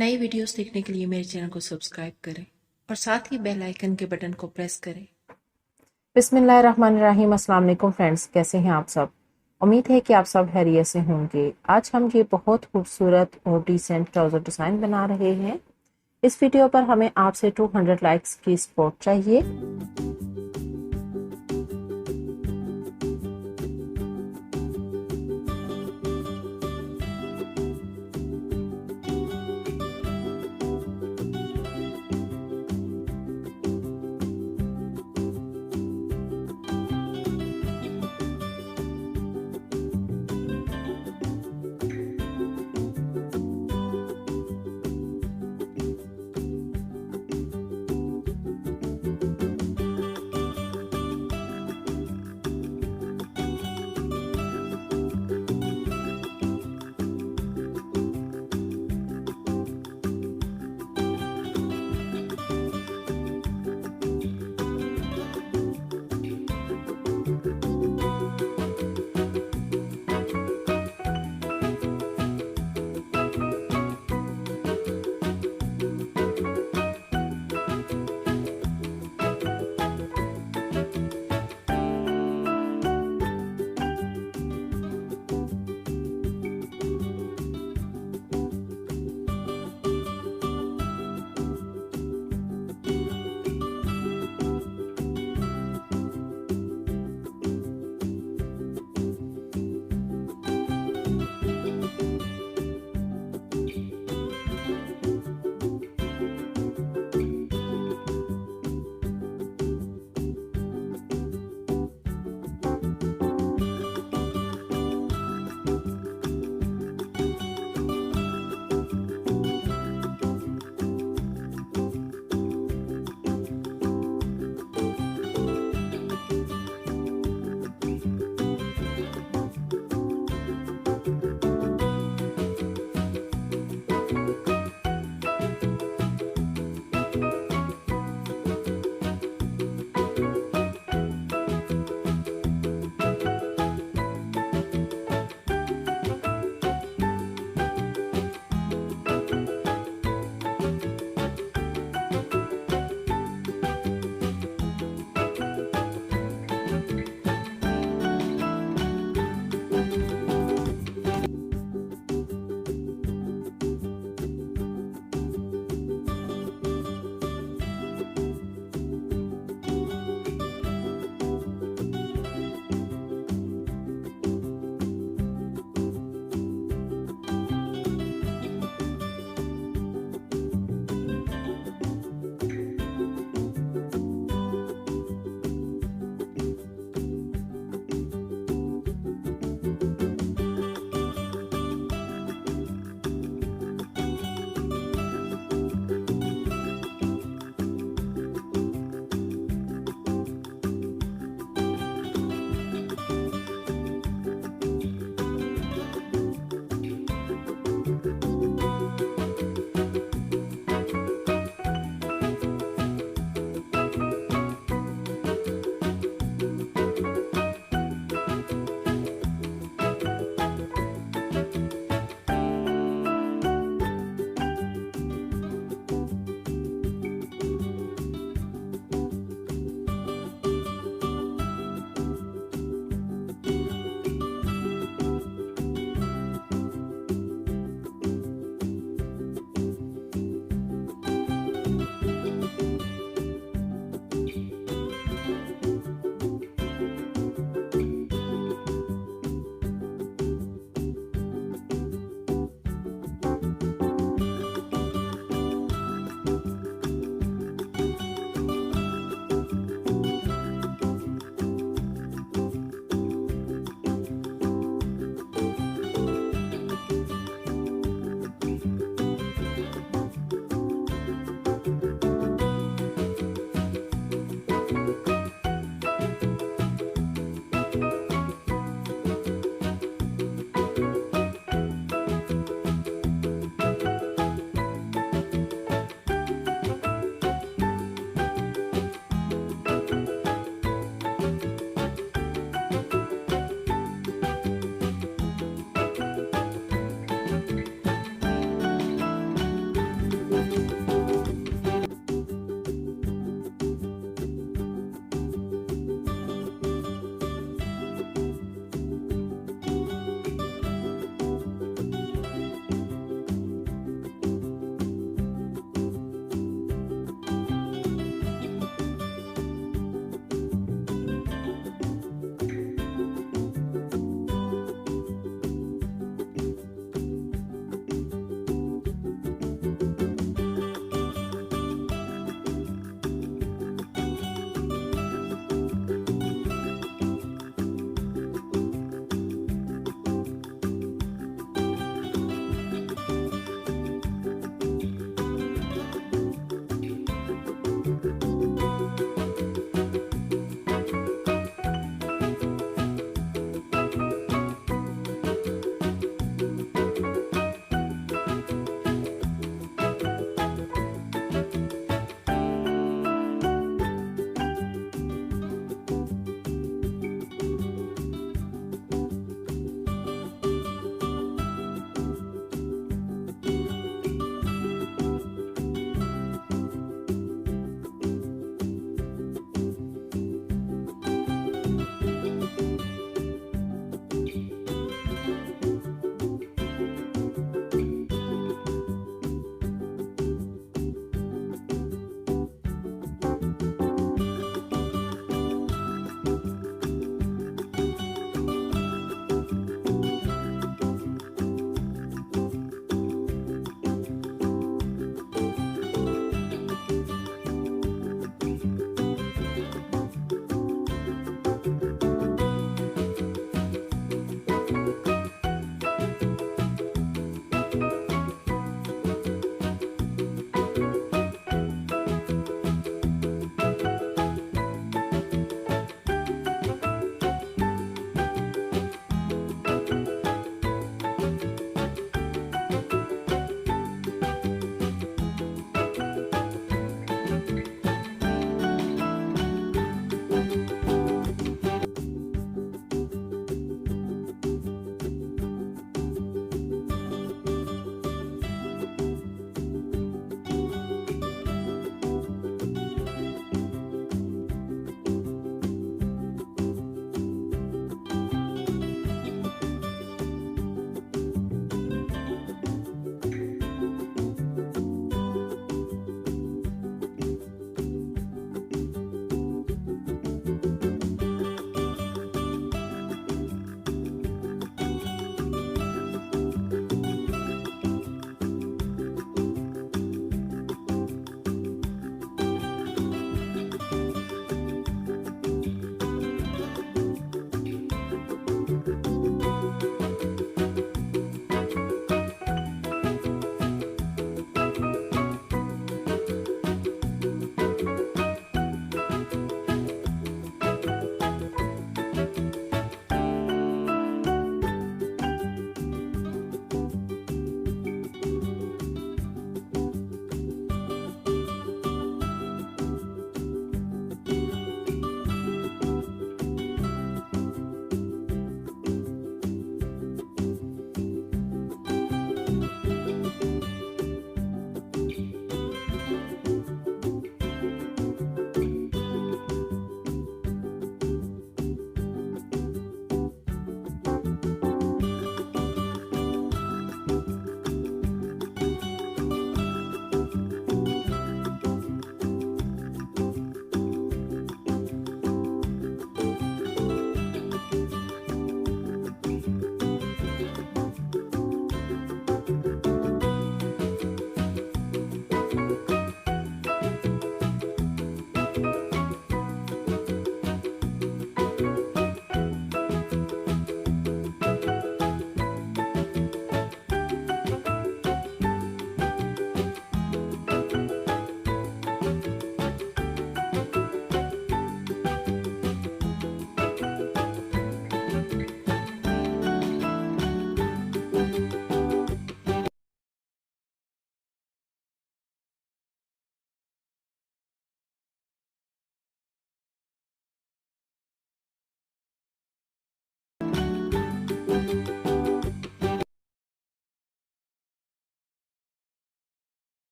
नई वीडियोस देखने के लिए मेरे चैनल को सब्सक्राइब करें और साथ ही बेल आइकन के बटन को प्रेस करें। बिस्मिल्लाहिर्रहमानिर्रहीम। अस्सलाम वालेकुम फ्रेंड्स, कैसे हैं आप सब। उम्मीद है कि आप सब खैरियत से होंगे। आज हम ये बहुत खूबसूरत और डिसेंट ट्राउज़र डिज़ाइन बना रहे हैं। इस वीडियो पर हमें आपसे 200 लाइक्स की सपोर्ट चाहिए।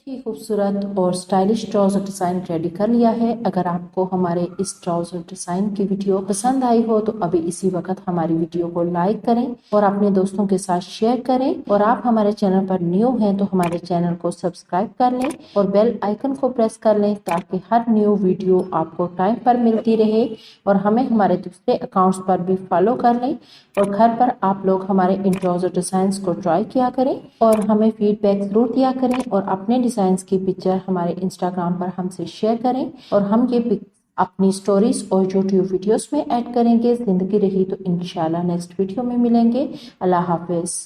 ही खूबसूरत और स्टाइलिश ट्राउजर डिजाइन रेडी कर लिया है। अगर आपको हमारे इस ट्राउजर डिजाइन की वीडियो पसंद आई हो तो अभी इसी वक्त हमारी वीडियो को लाइक करें और अपने दोस्तों के साथ शेयर करें। और आप हमारे चैनल पर न्यू हैं तो हमारे चैनल को सब्सक्राइब कर लें और बेल आइकन को प्रेस कर लें ताकि हर न्यू वीडियो आपको टाइम पर मिलती रहे। और हमें हमारे दूसरे अकाउंट्स पर भी फॉलो कर लें और घर पर आप लोग हमारे इन ट्राउजर डिजाइंस को ट्राई किया करें और हमें फीडबैक जरूर दिया करें और अपने डिजाइंस की पिक्चर हमारे इंस्टाग्राम पर हमसे शेयर करें और हम ये अपनी स्टोरीज और यूट्यूब वीडियोस में ऐड करेंगे। जिंदगी रही तो इंशाल्लाह नेक्स्ट वीडियो में मिलेंगे। अल्लाह हाफिज।